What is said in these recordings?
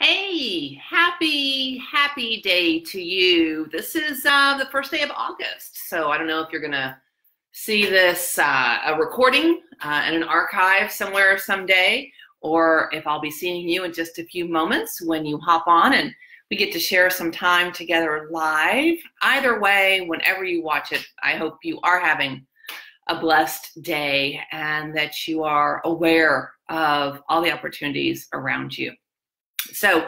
Hey, happy day to you. This is the first day of August. So I don't know if you're going to see this a recording in an archive somewhere someday, or if I'll be seeing you in just a few moments when you hop on and we get to share some time together live. Either way, whenever you watch it, I hope you are having a blessed day and that you are aware of all the opportunities around you. So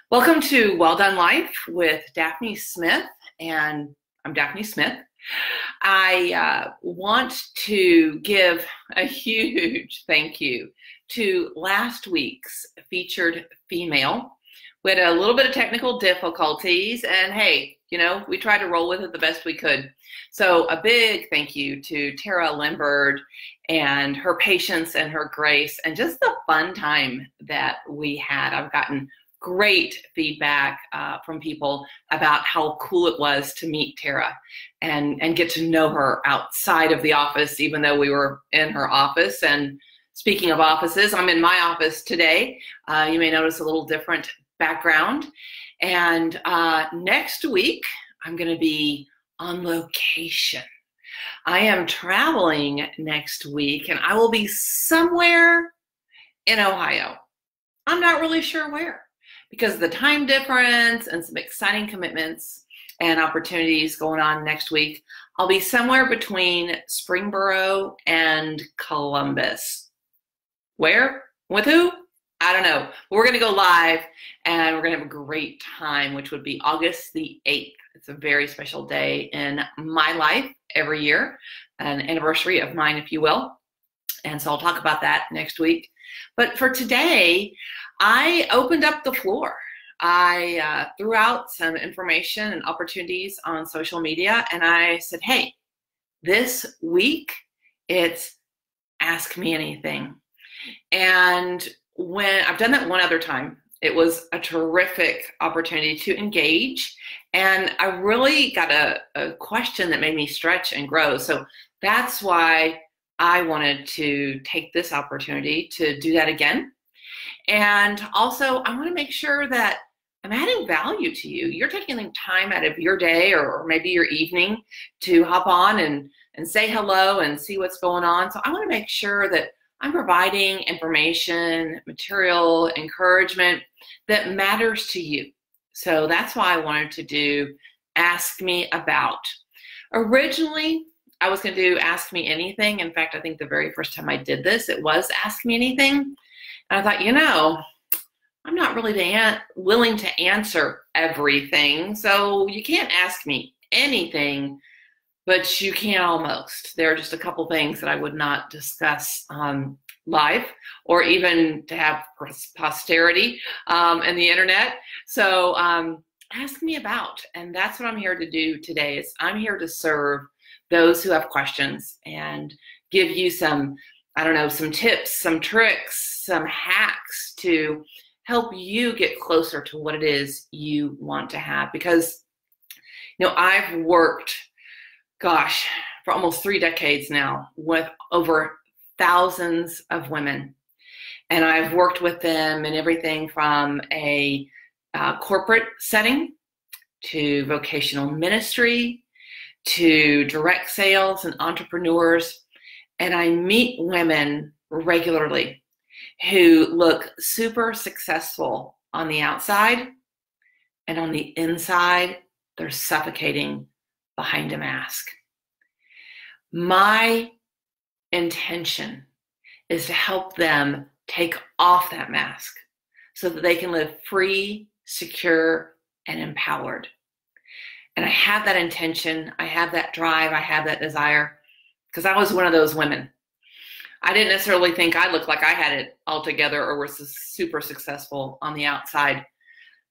welcome to Well Done Life with Daphne Smith, and I'm Daphne Smith. I want to give a huge thank you to last week's featured female. We had a little bit of technical difficulties, and hey, we tried to roll with it the best we could. So a big thank you to Tara Limbird and her patience and her grace and just the fun time that we had. I've gotten great feedback from people about how cool it was to meet Tara and get to know her outside of the office, even though we were in her office. And speaking of offices, I'm in my office today. You may notice a little different background. And next week, I'm going to be on location. I am traveling next week, and I will be somewhere in Ohio. I'm not really sure where because of the time difference and some exciting commitments and opportunities going on next week. I'll be somewhere between Springboro and Columbus. Where? With who? I don't know. We're going to go live and we're going to have a great time, which would be August the 8th. It's a very special day in my life every year, an anniversary of mine, if you will. And so I'll talk about that next week. But for today, I opened up the floor. I threw out some information and opportunities on social media, and I said, hey, this week it's Ask Me Anything. And when I've done that one other time, it was a terrific opportunity to engage. And I really got a question that made me stretch and grow. So that's why I wanted to take this opportunity to do that again. And also, I want to make sure that I'm adding value to you. You're taking time out of your day or maybe your evening to hop on and say hello and see what's going on. So I want to make sure that I'm providing information, material, encouragement that matters to you. So that's why I wanted to do Ask Me About. Originally, I was going to do Ask Me Anything. In fact, I think the very first time I did this, it was Ask Me Anything. And I thought, I'm not really willing to answer everything, so you can't ask me anything, but you can almost. There are just a couple things that I would not discuss live or even to have posterity and the internet. So ask me about, and that's what I'm here to do today. Is I'm here to serve those who have questions and give you some, some tips, some tricks, some hacks to help you get closer to what it is you want to have. Because, I've worked, for almost 3 decades now with over thousands of women. And I've worked with them in everything from a corporate setting to vocational ministry to direct sales and entrepreneurs. And I meet women regularly who look super successful on the outside, and on the inside, they're suffocating behind a mask. My intention is to help them take off that mask so that they can live free, secure, and empowered. And I have that intention, I have that drive, I have that desire, because I was one of those women. I didn't necessarily think I looked like I had it all together or was super successful on the outside.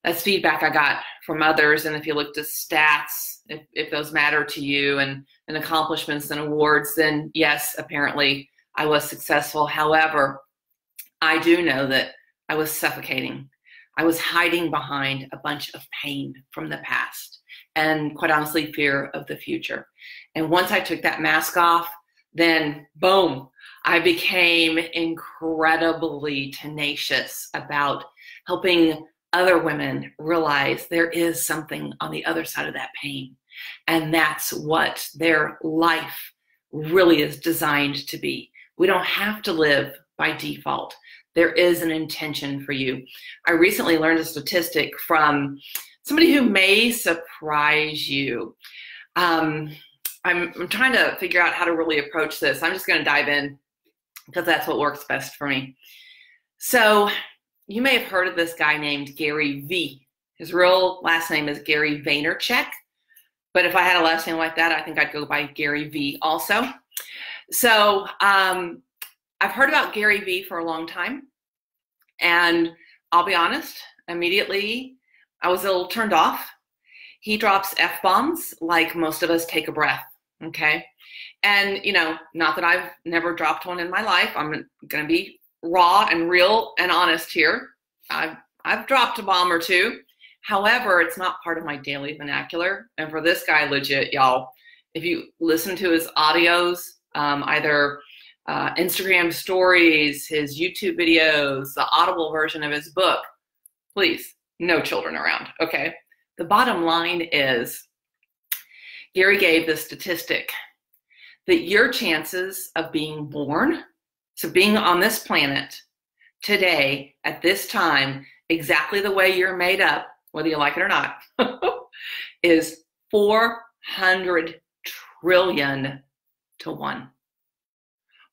That's feedback I got from others. And if you looked at stats, if those matter to you and accomplishments and awards, then yes, apparently I was successful. However, I do know that I was suffocating. I was hiding behind a bunch of pain from the past and, quite honestly, fear of the future. And once I took that mask off, then boom, I became incredibly tenacious about helping other women realize there is something on the other side of that pain. And that's what their life really is designed to be. We don't have to live by default. There is an intention for you. I recently learned a statistic from somebody who may surprise you. I'm trying to figure out how to really approach this. I'm just going to dive in because that's what works best for me. So you may have heard of this guy named Gary V. His real last name is Gary Vaynerchuk. But if I had a last name like that, I think I'd go by Gary V also. So I've heard about Gary V for a long time. And I'll be honest, immediately I was a little turned off. He drops F-bombs like most of us take a breath, okay? And, you know, not that I've never dropped one in my life. I'm going to be raw and real and honest here. I've dropped a bomb or two. However, it's not part of my daily vernacular. And for this guy, legit, y'all, if you listen to his audios, either Instagram stories, his YouTube videos, the Audible version of his book, please, no children around, okay? The bottom line is, Gary gave the statistic that your chances of being born, so being on this planet today at this time, exactly the way you're made up, whether you like it or not, is 400 trillion to 1.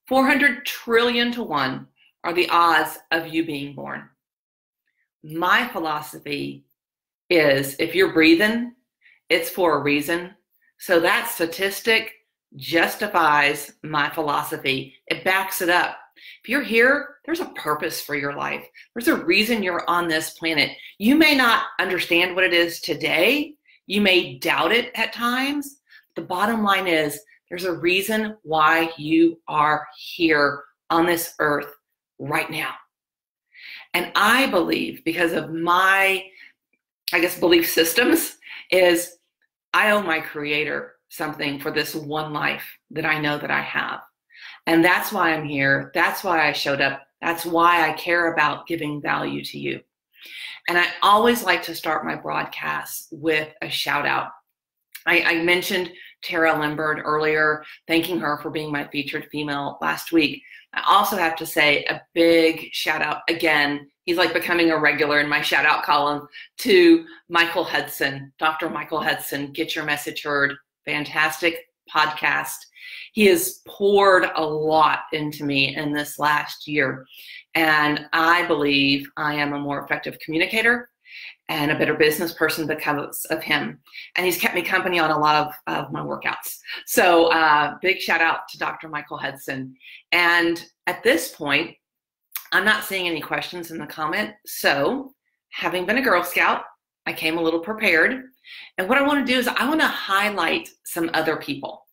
400 trillion to 1 are the odds of you being born. My philosophy is if you're breathing, it's for a reason. So that statistic justifies my philosophy. It backs it up. If you're here, there's a purpose for your life. There's a reason you're on this planet. You may not understand what it is today. You may doubt it at times. The bottom line is there's a reason why you are here on this earth right now. And I believe, because of my, I guess, belief systems, is I owe my Creator something for this one life that I know that I have. And that's why I'm here. That's why I showed up. That's why I care about giving value to you. And I always like to start my broadcasts with a shout out. I mentioned Tara Limbird earlier, thanking her for being my featured female last week. I also have to say a big shout out again. He's like becoming a regular in my shout out column, to Michael Hudson, Dr. Michael Hudson. Get Your Message Heard. Fantastic podcast. He has poured a lot into me in this last year. And I believe I am a more effective communicator and a better business person because of him. And he's kept me company on a lot of my workouts. So big shout out to Dr. Michael Hudson. And at this point, I'm not seeing any questions in the comment. So having been a Girl Scout, I came a little prepared. And what I want to do is I want to highlight some other people.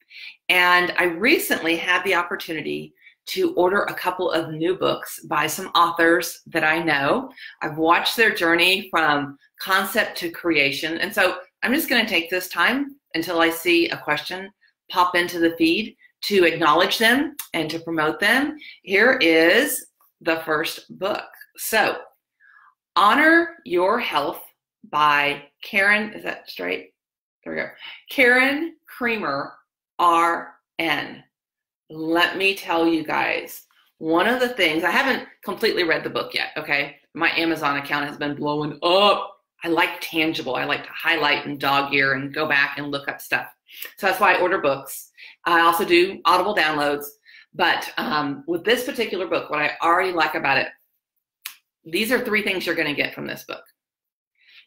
And I recently had the opportunity to order a couple of new books by some authors that I know. I've watched their journey from concept to creation. And so I'm just going to take this time until I see a question pop into the feed to acknowledge them and to promote them. Here is the first book. So, Honor Your Health by Karen, is that straight? There we go. Karen Creamer, RN. Let me tell you guys, one of the things, I haven't completely read the book yet, okay? My Amazon account has been blowing up. I like tangible. I like to highlight and dog ear and go back and look up stuff. So that's why I order books. I also do Audible downloads. But with this particular book, what I already like about it, these are 3 things you're going to get from this book.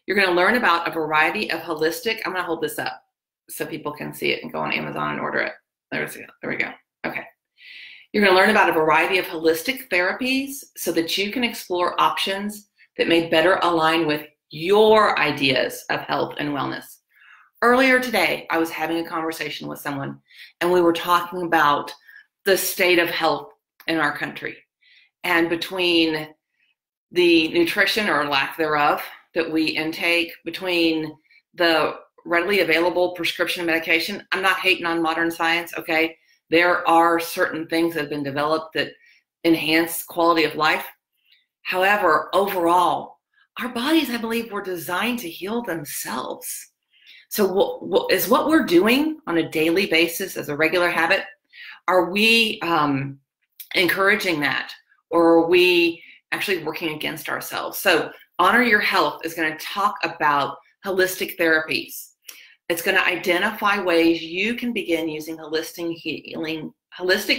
You're going to learn about a variety of holistic, I'm going to hold this up so people can see it and go on Amazon and order it. There we go. Okay. You're going to learn about a variety of holistic therapies so that you can explore options that may better align with your ideas of health and wellness. Earlier today, I was having a conversation with someone, and we were talking about the state of health in our country. And between the nutrition or lack thereof that we intake, between the readily available prescription medication, I'm not hating on modern science, okay? There are certain things that have been developed that enhance quality of life. However, overall, our bodies, I believe, were designed to heal themselves. So what we're doing on a daily basis as a regular habit, are we encouraging that? Or are we actually working against ourselves? So Honor Your Health is going to talk about holistic therapies. It's going to identify ways you can begin using holistic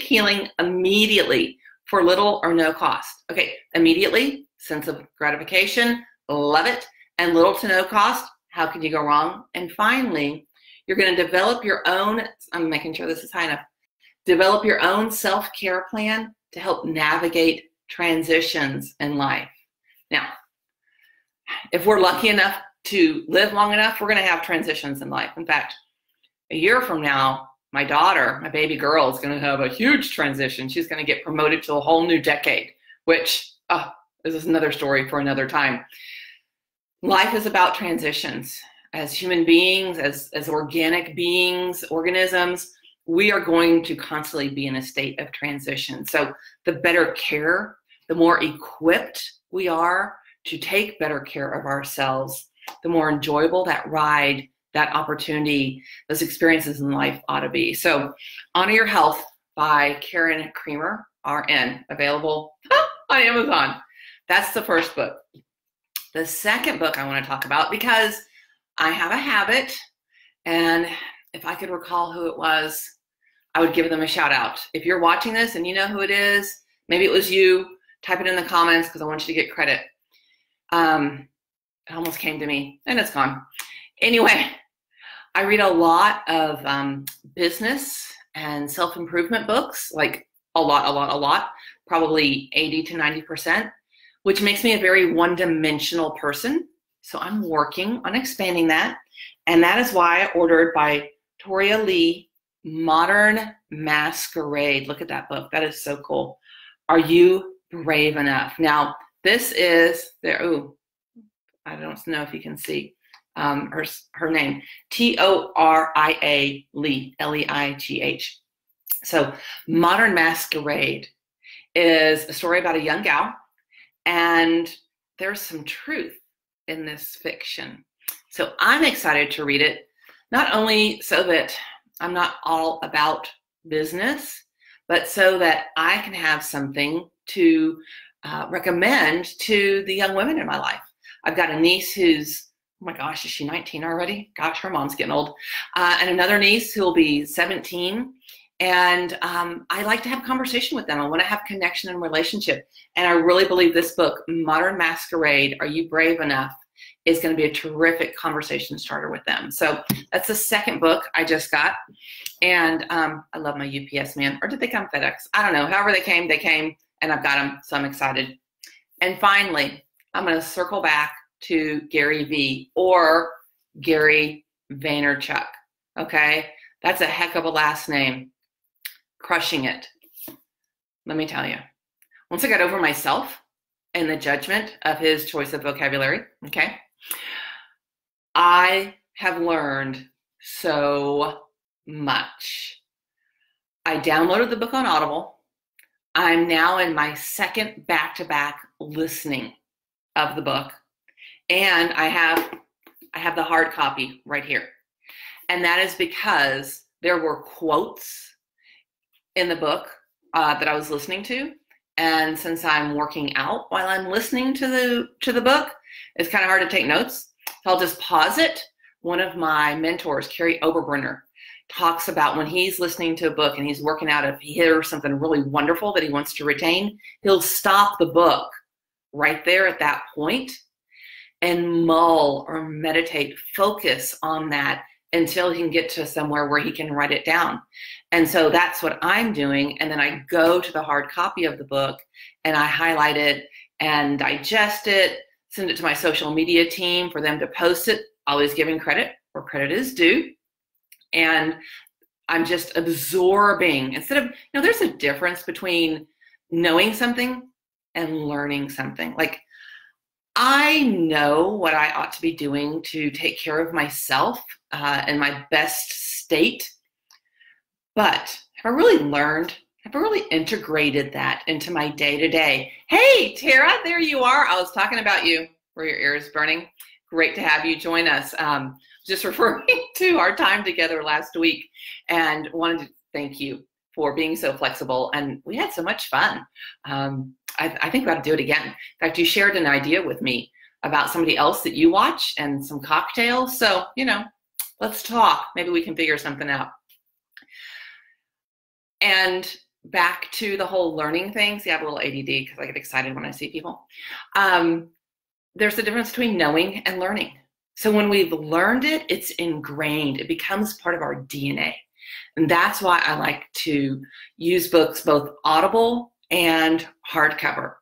healing immediately for little or no cost. Okay, immediately, sense of gratification, love it, and little to no cost, how can you go wrong? And finally, you're going to develop your own, I'm making sure this is high enough, develop your own self-care plan to help navigate transitions in life. Now, if we're lucky enough to live long enough, we're going to have transitions in life. In fact, a year from now, my daughter, my baby girl, is going to have a huge transition. She's going to get promoted to a whole new decade, which is another story for another time. Life is about transitions. As human beings, as organic beings, organisms, we are going to constantly be in a state of transition. So the better care, the more equipped we are to take better care of ourselves, the more enjoyable that ride, that opportunity, those experiences in life ought to be. So Honor Your Health by Karen Creamer, RN, available on Amazon. That's the first book. The second book I want to talk about, because I have a habit, and if I could recall who it was, I would give them a shout out. If you're watching this and you know who it is, maybe it was you, type it in the comments because I want you to get credit. It almost came to me and it's gone. Anyway, I read a lot of business and self-improvement books, like a lot, probably 80 to 90%, which makes me a very one-dimensional person. So I'm working on expanding that. And that is why I ordered by Toria Lee, Modern Masquerade. Look at that book. That is so cool. Are you brave enough? Now, this is there. Ooh, I don't know if you can see her name. Toria Lee, Leigh. So Modern Masquerade is a story about a young gal, and there's some truth in this fiction. So I'm excited to read it, not only so that I'm not all about business, but so that I can have something to recommend to the young women in my life. I've got a niece who's, oh my gosh, is she 19 already? Gosh, her mom's getting old. And another niece who will be 17. And I like to have a conversation with them. I want to have connection and relationship. And I really believe this book, Modern Masquerade, Are You Brave Enough?, is going to be a terrific conversation starter with them. So that's the second book I just got. And I love my UPS man. Or did they come FedEx? I don't know. However they came, and I've got them. So I'm excited. And finally, I'm going to circle back to Gary V, or Gary Vaynerchuk. Okay? That's a heck of a last name. Crushing it. Let me tell you. Once I got over myself and the judgment of his choice of vocabulary, okay, I have learned so much. I downloaded the book on Audible. I'm now in my second back-to-back listening of the book, and I have the hard copy right here. And that is because there were quotes in the book that I was listening to. And since I'm working out while I'm listening to the book, it's kind of hard to take notes. So I'll just pause it. One of my mentors, Carrie Oberbrunner, talks about when he's listening to a book and he's working out, if he hears something really wonderful that he wants to retain, he'll stop the book right there at that point and mull or meditate, focus on that until he can get to somewhere where he can write it down. And so that's what I'm doing. And then I go to the hard copy of the book and I highlight it and digest it, send it to my social media team for them to post it, always giving credit where credit is due. And I'm just absorbing instead of, there's a difference between knowing something and learning something. Like, I know what I ought to be doing to take care of myself in my best state, but have I really learned? Have I really integrated that into my day-to-day? Hey, Tara, there you are. I was talking about you. Were your ears burning? Great to have you join us. Just referring to our time together last week, and wanted to thank you for being so flexible. And we had so much fun. I think we ought to do it again. In fact, you shared an idea with me about somebody else that you watch and some cocktails. So, let's talk. Maybe we can figure something out. And back to the whole learning thing. See, I have a little ADD because I get excited when I see people. There's a difference between knowing and learning. So when we've learned it, it's ingrained. It becomes part of our DNA. And that's why I like to use books, both Audible and hardcover.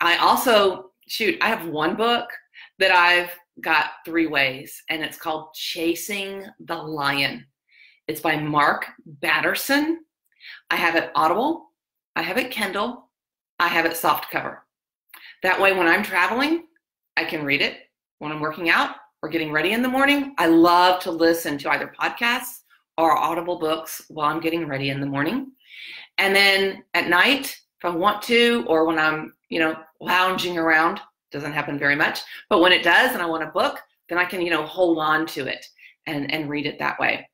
I also, I have one book that I've got 3 ways, and it's called Chasing the Lion. It's by Mark Batterson. I have it Audible, I have it Kindle, I have it softcover. That way, when I'm traveling, I can read it. When I'm working out or getting ready in the morning, I love to listen to either podcasts or Audible books while I'm getting ready in the morning. And then at night, if I want to, or when I'm, lounging around, doesn't happen very much, but when it does and I want a book, then I can, hold on to it and read it that way.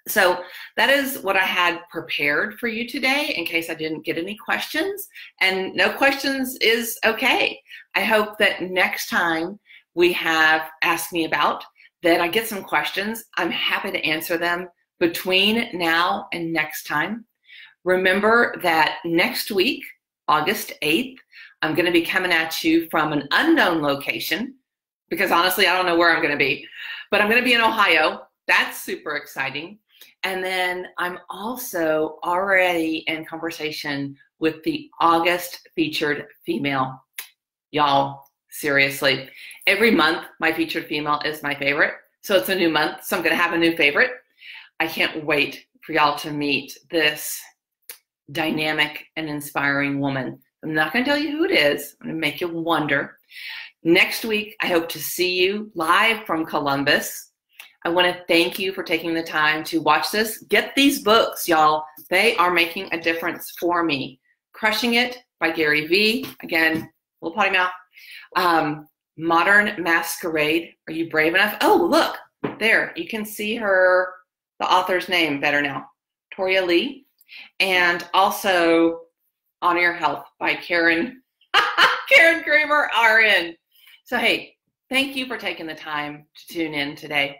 So that is what I had prepared for you today in case I didn't get any questions, and no questions is okay. I hope that next time we have Ask Me About, that I get some questions. I'm happy to answer them between now and next time. Remember that next week, August 8th, I'm going to be coming at you from an unknown location because honestly, I don't know where I'm going to be, but I'm going to be in Ohio. That's super exciting. And then I'm also already in conversation with the August featured female. Y'all, seriously, every month my featured female is my favorite. So it's a new month, so I'm going to have a new favorite. I can't wait for y'all to meet this dynamic and inspiring woman. I'm not going to tell you who it is. I'm going to make you wonder. Next week, I hope to see you live from Columbus. I want to thank you for taking the time to watch this. Get these books, y'all. They are making a difference for me. Crushing It by Gary Vee. Again, little potty mouth. Modern Masquerade. Are you brave enough? Oh, look, there. You can see her, the author's name better now. Toria Lee. And also Honor Your Health by Karen Kramer, RN. So, hey, thank you for taking the time to tune in today.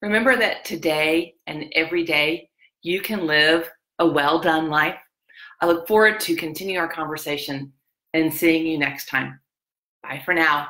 Remember that today and every day you can live a well-done life. I look forward to continuing our conversation and seeing you next time. Bye for now.